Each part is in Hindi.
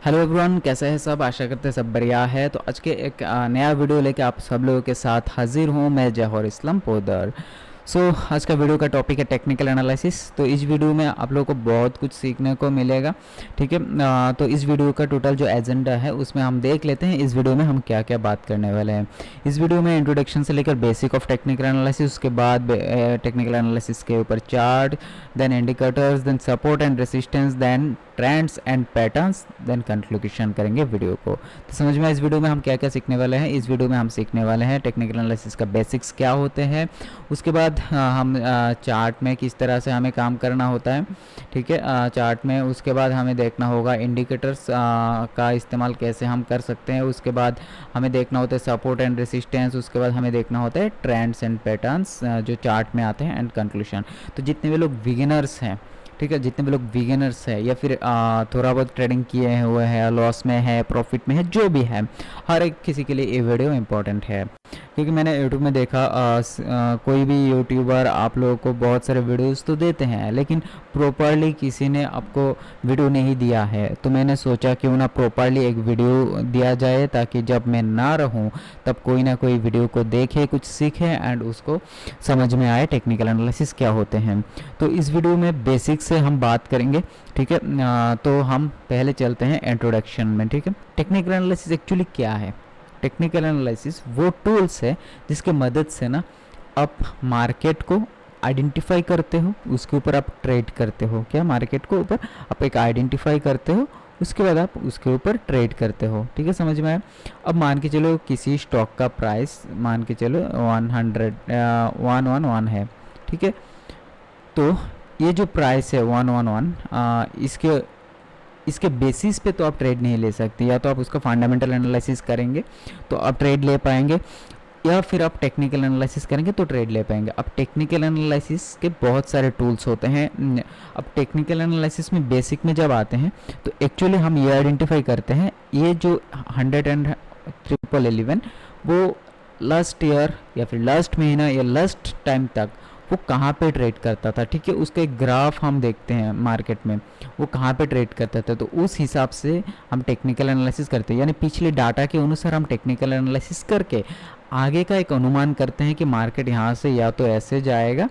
हेलो एवरीवन, कैसे हैं सब। आशा करते हैं सब बढ़िया है। तो आज के एक नया वीडियो लेके आप सब लोगों के साथ हाजिर हूँ मैं, जौहर इस्लाम पोदर। आज का वीडियो का टॉपिक है टेक्निकल एनालिसिस। तो इस वीडियो में आप लोगों को बहुत कुछ सीखने को मिलेगा। ठीक है। तो इस वीडियो का टोटल जो एजेंडा है उसमें हम देख लेते हैं इस वीडियो में हम क्या क्या बात करने वाले हैं। इस वीडियो में इंट्रोडक्शन से लेकर बेसिक ऑफ टेक्निकल एनालिसिस, उसके बाद टेक्निकल एनालिसिस के ऊपर chart, then indicators, then support and resistance, then trends and patterns, then conclusion करेंगे वीडियो को। तो समझ में इस वीडियो में हम क्या क्या सीखने वाले हैं। इस वीडियो में हम सीखने वाले हैं टेक्निकल एनालिसिस का बेसिक्स क्या होते हैं, उसके बाद हम चार्ट में किस तरह से हमें काम करना होता है। ठीक है, चार्ट में उसके बाद हमें देखना होगा इंडिकेटर्स का इस्तेमाल कैसे हम कर सकते हैं। उसके बाद हमें देखना होता है सपोर्ट एंड रेसिस्टेंस, उसके बाद हमें देखना होता है ट्रेंड्स एंड पैटर्न्स जो चार्ट में आते हैं, एंड कंक्लूजन। तो जितने भी लोग बिगिनर्स हैं, ठीक है, जितने भी लोग बिगिनर्स है या फिर थोड़ा बहुत ट्रेडिंग किए हुए हैं, लॉस में है, प्रॉफिट में है, जो भी है, हर एक किसी के लिए ये वीडियो इंपॉर्टेंट है। क्योंकि मैंने यूट्यूब में देखा कोई भी यूट्यूबर आप लोगों को बहुत सारे वीडियोस तो देते हैं, लेकिन प्रॉपरली किसी ने आपको वीडियो नहीं दिया है। तो मैंने सोचा क्यों ना प्रॉपरली एक वीडियो दिया जाए, ताकि जब मैं ना रहूं तब कोई ना कोई वीडियो को देखे, कुछ सीखे एंड उसको समझ में आए टेक्निकल एनालिसिस क्या होते हैं। तो इस वीडियो में बेसिक से हम बात करेंगे। ठीक है, तो हम पहले चलते हैं इंट्रोडक्शन में। ठीक है, टेक्निकल एनालिसिस एक्चुअली क्या है। टेक्निकल एनालिसिस वो टूल्स है जिसके मदद से ना आप मार्केट को आइडेंटिफाई करते हो, उसके ऊपर आप ट्रेड करते हो। क्या, मार्केट को ऊपर आप एक आइडेंटिफाई करते हो, उसके बाद आप उसके ऊपर ट्रेड करते हो। ठीक है, समझ में आया। अब मान के चलो किसी स्टॉक का प्राइस मान के चलो 111 है। ठीक है, तो ये जो प्राइस है 111, इसके बेसिस पे तो आप ट्रेड नहीं ले सकते। या तो आप उसका फंडामेंटल एनालिसिस करेंगे तो आप ट्रेड ले पाएंगे, या फिर आप टेक्निकल एनालिसिस करेंगे तो ट्रेड ले पाएंगे। अब टेक्निकल एनालिसिस के बहुत सारे टूल्स होते हैं। अब टेक्निकल एनालिसिस में बेसिक में जब आते हैं तो एक्चुअली हम ये आइडेंटिफाई करते हैं, ये जो 100 एंड 1111 वो लास्ट ईयर या फिर लास्ट महीना या लास्ट टाइम तक वो कहाँ पे ट्रेड करता था। ठीक है, उसका एक ग्राफ हम देखते हैं मार्केट में, वो कहाँ पे ट्रेड करता था। तो उस हिसाब से हम टेक्निकल एनालिसिस करते हैं, यानी पिछले डाटा के अनुसार हम टेक्निकल एनालिसिस करके आगे का एक अनुमान करते हैं कि मार्केट यहाँ से या तो ऐसे जाएगा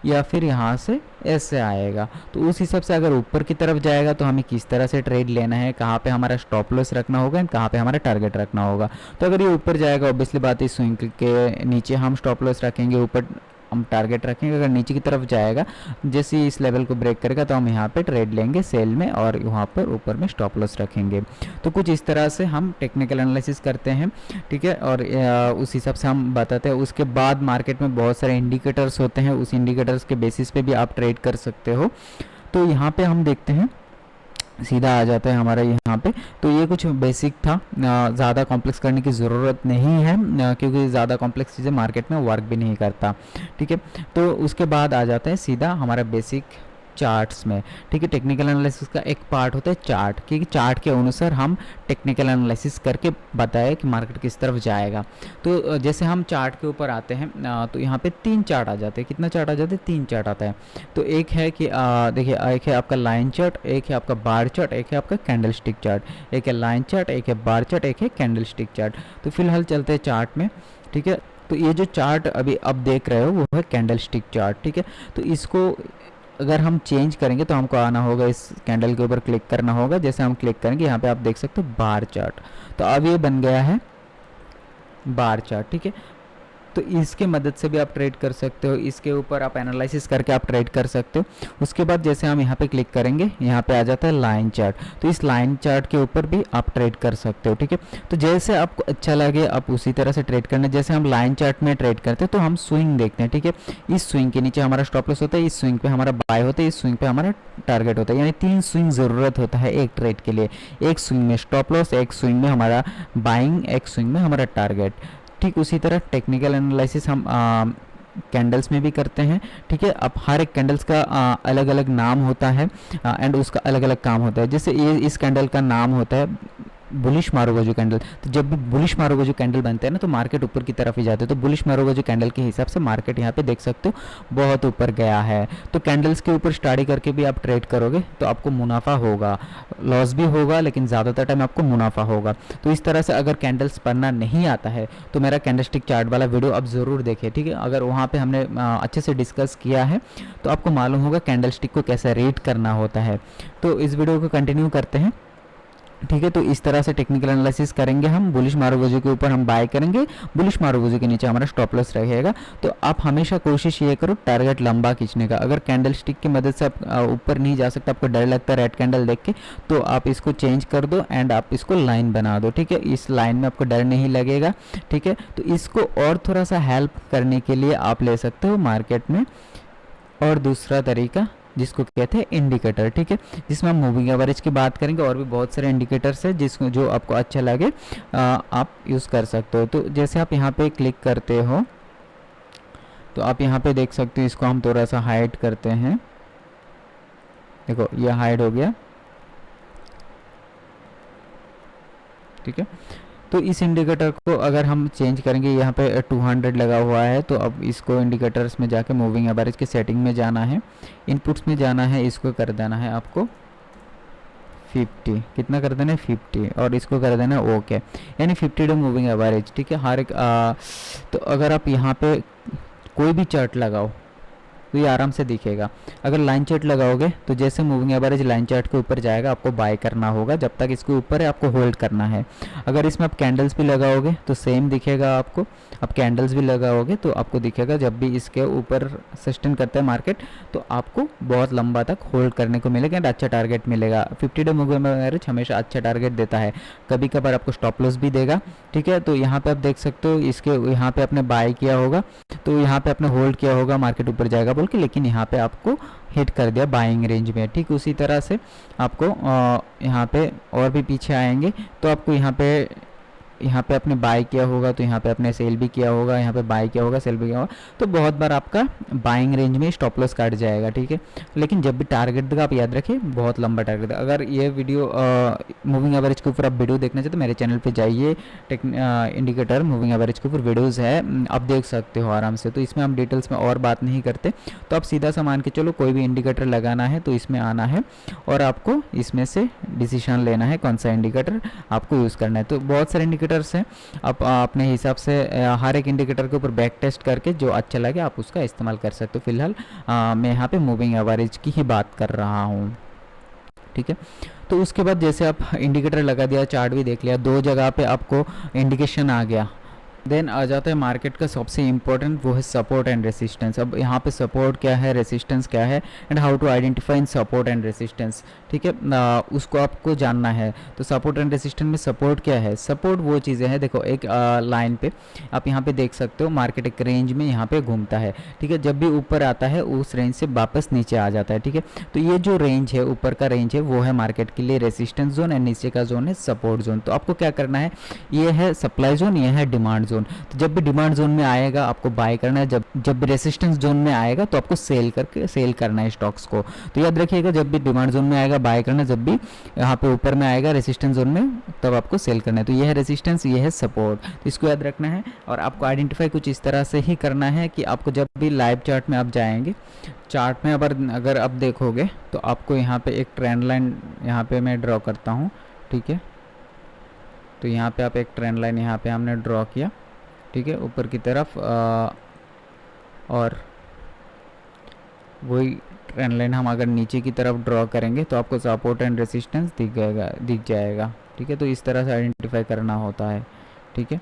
या फिर यहाँ से ऐसे आएगा। तो उस हिसाब से अगर ऊपर की तरफ जाएगा तो हमें किस तरह से ट्रेड लेना है, कहाँ पे हमारा स्टॉप लॉस रखना होगा एंड कहाँ पे हमारा टारगेट रखना होगा। तो अगर ये ऊपर जाएगा ऑब्वियसली बात है स्विंग के नीचे हम स्टॉप लॉस रखेंगे, ऊपर हम टारगेट रखेंगे। अगर नीचे की तरफ जाएगा, जैसे ही इस लेवल को ब्रेक करेगा तो हम यहाँ पे ट्रेड लेंगे सेल में, और वहाँ पर ऊपर में स्टॉप लॉस रखेंगे। तो कुछ इस तरह से हम टेक्निकल एनालिसिस करते हैं। ठीक है, और उस हिसाब से हम बताते हैं। उसके बाद मार्केट में बहुत सारे इंडिकेटर्स होते हैं, उस इंडिकेटर्स के बेसिस पे भी आप ट्रेड कर सकते हो। तो यहाँ पे हम देखते हैं, सीधा आ जाता है हमारा यहाँ पे। तो ये कुछ बेसिक था, ज़्यादा कॉम्प्लेक्स करने की ज़रूरत नहीं है, क्योंकि ज़्यादा कॉम्प्लेक्स चीज़ें मार्केट में वर्क भी नहीं करता। ठीक है, तो उसके बाद आ जाता है सीधा हमारा बेसिक चार्ट्स में। ठीक है, टेक्निकल एनालिसिस का एक पार्ट होता है चार्ट, क्योंकि चार्ट के अनुसार हम टेक्निकल एनालिसिस करके बताए कि मार्केट किस तरफ जाएगा। तो जैसे हम चार्ट के ऊपर आते हैं तो यहाँ पे 3 चार्ट आ जाते हैं। कितना चार्ट आ जाते हैं? 3 चार्ट आता है। तो एक है कि देखिए, एक है आपका लाइन चार्ट, एक है आपका बार चार्ट, एक है आपका कैंडल स्टिक चार्ट। एक है लाइन चार्ट, एक है बार चार्ट, एक है कैंडल स्टिक चार्ट। तो फिलहाल चलते हैं चार्ट में। ठीक है, तो ये जो चार्ट अभी अब देख रहे हो वो है कैंडल स्टिक चार्ट। ठीक है, तो इसको अगर हम चेंज करेंगे तो हमको आना होगा, इस कैंडल के ऊपर क्लिक करना होगा। जैसे हम क्लिक करेंगे यहाँ पे आप देख सकते हो बार चार्ट। तो अब ये बन गया है बार चार्ट। ठीक है, तो इसके मदद से भी आप ट्रेड कर सकते हो, इसके ऊपर आप एनालिसिस करके आप ट्रेड कर सकते हो। उसके बाद जैसे हम यहाँ पे क्लिक करेंगे, यहाँ पे आ जाता है लाइन चार्ट। तो इस लाइन चार्ट के ऊपर भी आप ट्रेड कर सकते हो। ठीक है, तो जैसे आपको अच्छा लगे आप उसी तरह से ट्रेड करना। जैसे हम लाइन चार्ट में ट्रेड करते हैं तो हम स्विंग देखते हैं। ठीक है, इस स्विंग के नीचे हमारा स्टॉप लॉस होता है, इस स्विंग पे हमारा बाय होता है, इस स्विंग पे हमारा टारगेट होता है। यानी 3 स्विंग ज़रूरत होता है एक ट्रेड के लिए। एक स्विंग में स्टॉप लॉस, एक स्विंग में हमारा बाइंग, एक स्विंग में हमारा टारगेट। ठीक उसी तरह टेक्निकल एनालिसिस हम कैंडल्स में भी करते हैं। ठीक है, अब हर एक कैंडल्स का अलग अलग नाम होता है एंड उसका अलग अलग काम होता है। जैसे ये इस कैंडल का नाम होता है बुलिश मारोगे जो कैंडल, तो जब भी बुलिश मारोगे जो कैंडल बनते हैं ना, तो मार्केट ऊपर की तरफ ही जाते हैं। तो बुलिश मारोगे जो कैंडल के हिसाब से मार्केट यहाँ पे देख सकते हो बहुत ऊपर गया है। तो कैंडल्स के ऊपर स्टडी करके भी आप ट्रेड करोगे तो आपको मुनाफा होगा, लॉस भी होगा, लेकिन ज़्यादातर टाइम आपको मुनाफा होगा। तो इस तरह से अगर कैंडल्स पढ़ना नहीं आता है तो मेरा कैंडलस्टिक चार्ट वाला वीडियो आप ज़रूर देखें, ठीक है। अगर वहाँ पे हमने अच्छे से डिस्कस किया है तो आपको मालूम होगा कैंडलस्टिक को कैसे रीड करना होता है। तो इस वीडियो को कंटिन्यू करते हैं, ठीक है। तो इस तरह से टेक्निकल एनालिसिस करेंगे हम। बुलिश मारुगुजी के ऊपर हम बाय करेंगे, बुलिश मारुगुजी के नीचे हमारा स्टॉप लॉस रहेगा। तो आप हमेशा कोशिश ये करो टारगेट लंबा खींचने का। अगर कैंडल स्टिक की मदद से आप ऊपर नहीं जा सकते, आपको डर लगता है रेड कैंडल देख के, तो आप इसको चेंज कर दो एंड आप इसको लाइन बना दो, ठीक है। इस लाइन में आपको डर नहीं लगेगा, ठीक है। तो इसको और थोड़ा सा हेल्प करने के लिए आप ले सकते हो मार्केट में और दूसरा तरीका जिसको कहते हैं इंडिकेटर, ठीक है, जिसमें हम मूविंग एवरेज की बात करेंगे। और भी बहुत सारे इंडिकेटर्स है जिसको जो आपको अच्छा लगे आप यूज़ कर सकते हो। तो जैसे आप यहाँ पे क्लिक करते हो तो आप यहाँ पे देख सकते हो, इसको हम थोड़ा सा हाइड करते हैं। देखो ये हाइड हो गया, ठीक है। तो इस इंडिकेटर को अगर हम चेंज करेंगे, यहाँ पे 200 लगा हुआ है, तो अब इसको इंडिकेटर्स में जाके मूविंग एवरेज की सेटिंग में जाना है, इनपुट्स में जाना है, इसको कर देना है आपको 50, कितना कर देना है 50, और इसको कर देना है ओके, यानी 50 डे मूविंग एवरेज, ठीक है। हर एक तो अगर आप यहाँ पे कोई भी चार्ट लगाओ तो ये आराम से दिखेगा। अगर लाइन चार्ट लगाओगे तो जैसे मूविंग एवरेज लाइन चार्ट के ऊपर जाएगा आपको बाय करना होगा, जब तक इसके ऊपर है आपको होल्ड करना है। अगर इसमें आप कैंडल्स भी लगाओगे तो सेम दिखेगा आपको, आप कैंडल्स भी लगाओगे तो आपको दिखेगा। जब भी इसके ऊपर सस्टेन करता है मार्केट तो आपको बहुत लंबा तक होल्ड करने को मिलेगा एंड अच्छा टारगेट मिलेगा। 50 डे मूविंग एवरेज हमेशा अच्छा टारगेट देता है, कभी कभार आपको स्टॉप लॉस भी देगा, ठीक है। तो यहाँ पे आप देख सकते हो, इसके यहाँ पे आपने बाय किया होगा तो यहाँ पे आपने होल्ड किया होगा, मार्केट ऊपर जाएगा बोल के, लेकिन यहाँ पे आपको हिट कर दिया बाइंग रेंज में, ठीक। उसी तरह से आपको यहाँ पे और भी पीछे आएंगे तो आपको यहाँ पे आपने बाय किया होगा तो यहाँ पे आपने सेल भी किया होगा, यहाँ पे बाय किया होगा, सेल भी किया होगा, तो बहुत बार आपका बाइंग रेंज में स्टॉप लॉस काट जाएगा, ठीक है। लेकिन जब भी टारगेट देगा आप याद रखिए बहुत लंबा टारगेट। अगर ये वीडियो मूविंग एवरेज के ऊपर आप वीडियो देखना चाहते तो मेरे चैनल पे जाइए, इंडिकेटर मूविंग एवरेज के ऊपर वीडियोज़ है, आप देख सकते हो आराम से। तो इसमें हम डिटेल्स में और बात नहीं करते, तो आप सीधा सा मान के चलो कोई भी इंडिकेटर लगाना है तो इसमें आना है और आपको इसमें से डिसीजन लेना है कौन सा इंडिकेटर आपको यूज़ करना है। तो बहुत सारे इंडिकेटर्स हैं, आप अपने हिसाब से हर एक इंडिकेटर के ऊपर बैक टेस्ट करके जो अच्छा लगे आप उसका इस्तेमाल कर सकते हो। फिलहाल मैं यहाँ पे मूविंग एवरेज की ही बात कर रहा हूँ, ठीक है। तो उसके बाद जैसे आप इंडिकेटर लगा दिया, चार्ट भी देख लिया, दो जगह पे आपको इंडिकेशन आ गया, देन आ जाता है मार्केट का सबसे इम्पोर्टेंट, वो है सपोर्ट एंड रेसिस्टेंस। अब यहाँ पे सपोर्ट क्या है, रेसिस्टेंस क्या है and how to identify in support and resistance, ठीक है। उसको आपको जानना है। तो सपोर्ट एंड रेसिस्टेंस में सपोर्ट क्या है, सपोर्ट वो चीज़ें हैं, देखो एक लाइन पे आप यहाँ पे देख सकते हो मार्केट एक रेंज में यहाँ पे घूमता है, ठीक है। जब भी ऊपर आता है उस रेंज से वापस नीचे आ जाता है, ठीक है। तो ये जो रेंज है, ऊपर का रेंज है, वो है मार्केट के लिए रेसिस्टेंस जोन एंड नीचे का जोन है सपोर्ट जोन। तो आपको क्या करना है, ये है सप्लाई जोन, ये है डिमांड जोन। तो जब भी डिमांड जोन में आएगा आपको बाय करना है, जब भी रेसिस्टेंस जोन में आएगा तो आपको सेल करना है स्टॉक्स को। तो याद रखिएगा जब भी डिमांड जोन में आएगा बाय करना, जब भी यहाँ पे ऊपर में आएगा रेसिस्टेंस जोन में तब आपको सेल करना है। तो ये है रेसिस्टेंस, ये है सपोर्ट, तो इसको याद रखना है। और आपको आइडेंटिफाई कुछ इस तरह से ही करना है कि आपको जब भी लाइव चार्ट में आप जाएंगे, चार्ट में अगर आप देखोगे तो आपको यहाँ पे एक ट्रेंड लाइन यहाँ पे मैं ड्रॉ करता हूँ, ठीक है। तो यहाँ पे आप एक ट्रेंड लाइन यहाँ पे हमने ड्रॉ किया, ठीक है, ऊपर की तरफ, और वही ट्रेंड लाइन हम अगर नीचे की तरफ ड्रॉ करेंगे तो आपको सपोर्ट एंड रेसिस्टेंस दिख जाएगा, ठीक है। तो इस तरह से आइडेंटिफाई करना होता है, ठीक है।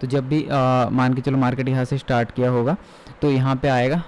तो जब भी मान के चलो मार्केट यहाँ से स्टार्ट किया होगा तो यहाँ पे आएगा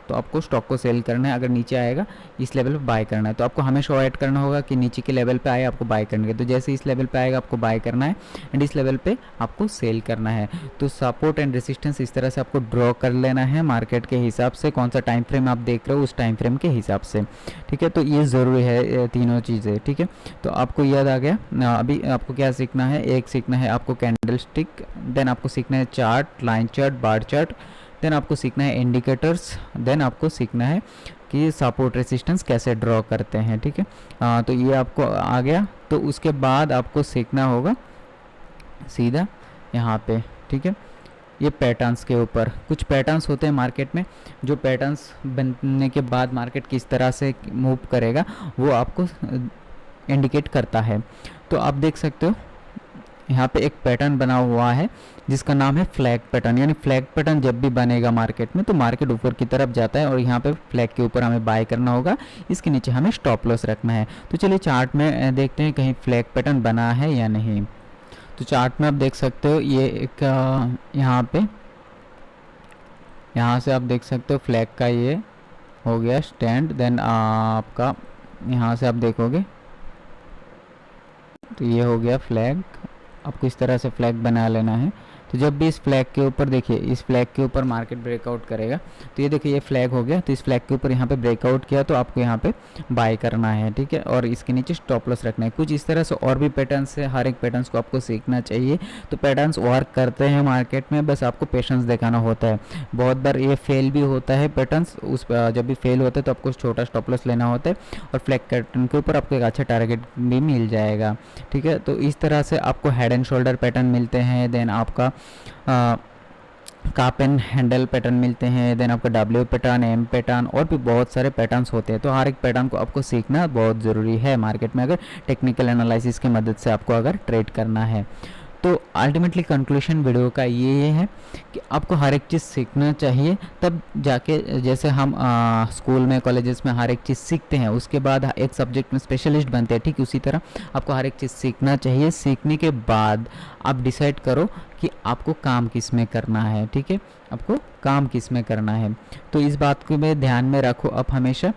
तो आपको स्टॉक को सेल करना है, अगर नीचे आएगा इस लेवल पे बाय करना है। तो आपको हमेशा अवॉइड करना होगा कि नीचे के लेवल पे आए आपको बाय करने के, तो जैसे इस लेवल पे आएगा आपको बाय करना है एंड इस लेवल पे आपको सेल करना है। तो सपोर्ट एंड रेसिस्टेंस इस तरह से आपको ड्रॉ कर लेना है मार्केट के हिसाब से, कौन सा टाइम फ्रेम आप देख रहे हो उस टाइम फ्रेम के हिसाब से, ठीक है। तो ये ज़रूरी है तीनों चीज़ें, ठीक है। तो आपको याद आ गया। अभी आपको क्या सीखना है, एक सीखना है आपको कैंडल स्टिक, देन आपको सीखना है chart, line chart, bar chart, then आपको सीखना है इंडिकेटर्स, देन आपको सीखना है कि सपोर्ट रेसिस्टेंस कैसे ड्रॉ करते हैं, ठीक है। तो ये आपको आ गया। तो उसके बाद आपको सीखना होगा सीधा यहाँ पे, ठीक है। ये पैटर्न्स के ऊपर कुछ पैटर्न्स होते हैं मार्केट में, जो पैटर्न्स बनने के बाद मार्केट किस तरह से मूव करेगा वो आपको इंडिकेट करता है। तो आप देख सकते हो यहाँ पे एक पैटर्न बना हुआ है जिसका नाम है फ्लैग पैटर्न, यानी फ्लैग पैटर्न जब भी बनेगा मार्केट में तो मार्केट ऊपर की तरफ जाता है और यहाँ पे फ्लैग के ऊपर हमें बाय करना होगा, इसके नीचे हमें स्टॉप लॉस रखना है। तो चलिए चार्ट में देखते हैं कहीं फ्लैग पैटर्न बना है या नहीं। तो चार्ट में आप देख सकते हो ये एक यहाँ से आप देख सकते हो फ्लैग का ये हो गया स्टैंड। देन आपका यहाँ से आप देखोगे तो ये हो गया फ्लैग। आपको इस तरह से फ्लैग बना लेना है। तो जब भी इस फ्लैग के ऊपर देखिए, इस फ्लैग के ऊपर मार्केट ब्रेकआउट करेगा, तो ये देखिए ये फ्लैग हो गया, तो इस फ्लैग के ऊपर यहाँ पे ब्रेकआउट किया तो आपको यहाँ पे बाय करना है, ठीक है। और इसके नीचे स्टॉप लॉस रखना है। कुछ इस तरह से और भी पैटर्न्स है, हर एक पैटर्न्स को आपको सीखना चाहिए। तो पैटर्न्स वर्क करते हैं मार्केट में, बस आपको पेशेंस दिखाना होता है। बहुत बार ये फेल भी होता है पैटर्न्स, जब भी फेल होता है तो आपको छोटा स्टॉप लॉस लेना होता है और फ्लैग पैटर्न के ऊपर आपको एक अच्छा टारगेट भी मिल जाएगा, ठीक है। तो इस तरह से आपको हेड एंड शोल्डर पैटर्न मिलते हैं, देन आपका काप एंड हैंडल पैटर्न मिलते हैं, देन आपका डब्ल्यू पैटर्न, एम पैटर्न और भी बहुत सारे पैटर्न्स होते हैं। तो हर एक पैटर्न को आपको सीखना बहुत ज़रूरी है मार्केट में, अगर टेक्निकल एनालिसिस की मदद से आपको अगर ट्रेड करना है। तो अल्टीमेटली कंक्लूशन वीडियो का ये है कि आपको हर एक चीज़ सीखना चाहिए, तब जाके जैसे हम स्कूल में कॉलेजेस में हर एक चीज़ सीखते हैं उसके बाद एक सब्जेक्ट में स्पेशलिस्ट बनते हैं, ठीक उसी तरह आपको हर एक चीज़ सीखना चाहिए। सीखने के बाद आप डिसाइड करो कि आपको काम किस में करना है, ठीक है, आपको काम किस में करना है। तो इस बात को मैं ध्यान में रखो आप हमेशा,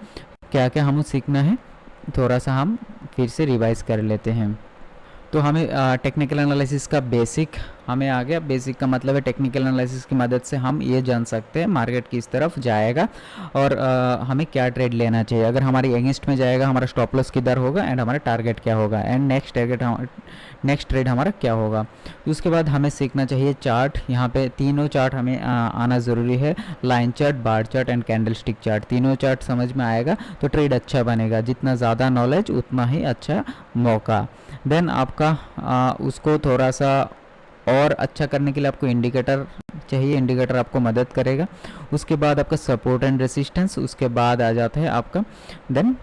क्या क्या हमें सीखना है थोड़ा सा हम फिर से रिवाइज कर लेते हैं। तो हमें टेक्निकल एनालिसिस का बेसिक हमें आ गया। बेसिक का मतलब है टेक्निकल एनालिसिस की मदद से हम ये जान सकते हैं मार्केट किस तरफ जाएगा और हमें क्या ट्रेड लेना चाहिए। अगर हमारी अगेंस्ट में जाएगा हमारा स्टॉप लॉस किधर होगा एंड हमारा टारगेट क्या होगा एंड नेक्स्ट ट्रेड हमारा क्या होगा। उसके बाद हमें सीखना चाहिए चार्ट। यहाँ पे तीनों चार्ट हमें आना ज़रूरी है, line chart, bar chart and candle stick chart. तीनों चार्ट समझ में आएगा तो ट्रेड अच्छा बनेगा। जितना ज़्यादा नॉलेज उतना ही अच्छा मौका। देन आपका उसको थोड़ा सा और अच्छा करने के लिए आपको इंडिकेटर चाहिए, इंडिकेटर आपको मदद करेगा। उसके बाद आपका सपोर्ट एंड रेसिस्टेंस, उसके बाद आ जाता है आपका देन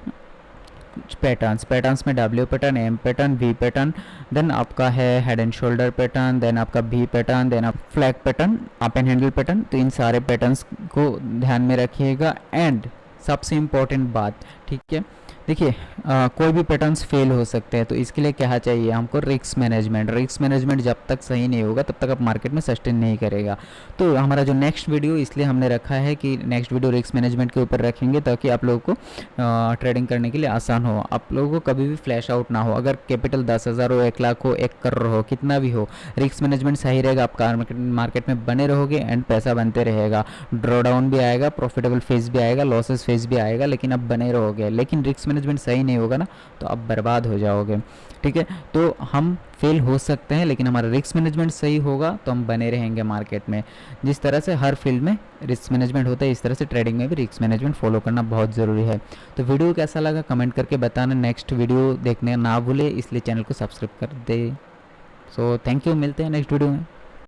पैटर्न्स में W pattern, M pattern, V pattern, then आपका है head and shoulder pattern, then आपका वी पैटर्न, देन आप flag pattern, cup and handle pattern. तो इन सारे पैटर्न्स को ध्यान में रखिएगा। एंड सबसे इम्पोर्टेंट बात, ठीक है, देखिए कोई भी पैटर्न्स फेल हो सकते हैं, तो इसके लिए क्या चाहिए हमको, रिस्क मैनेजमेंट। रिस्क मैनेजमेंट जब तक सही नहीं होगा तब तक आप मार्केट में सस्टेन नहीं करेगा। तो हमारा जो नेक्स्ट वीडियो इसलिए हमने रखा है कि नेक्स्ट वीडियो रिस्क मैनेजमेंट के ऊपर रखेंगे ताकि आप लोगों को ट्रेडिंग करने के लिए आसान हो, आप लोगों को कभी भी फ्लैश आउट ना हो। अगर कैपिटल 10,000 हो, 1 लाख हो, 1 करोड़ हो, कितना भी हो, रिस्क मैनेजमेंट सही रहेगा, आप मार्केट में बने रहोगे एंड पैसा बनते रहेगा। ड्रॉ डाउन भी आएगा, प्रॉफिटेबल फेज भी आएगा, लॉसेस फेज भी आएगा, लेकिन आप बने रहोगे। लेकिन रिस्क मैनेजमेंट सही नहीं होगा ना तो आप बर्बाद हो जाओगे, ठीक है। तो हम फेल हो सकते हैं लेकिन हमारा रिस्क मैनेजमेंट सही होगा तो हम बने रहेंगे मार्केट में। जिस तरह से हर फील्ड में रिस्क मैनेजमेंट होता है इस तरह से ट्रेडिंग में भी रिस्क मैनेजमेंट फॉलो करना बहुत ज़रूरी है। तो वीडियो कैसा लगा कमेंट करके बताना। नेक्स्ट वीडियो देखने ना भूले, इसलिए चैनल को सब्सक्राइब कर दे। सो थैंक यू, मिलते हैं नेक्स्ट वीडियो में।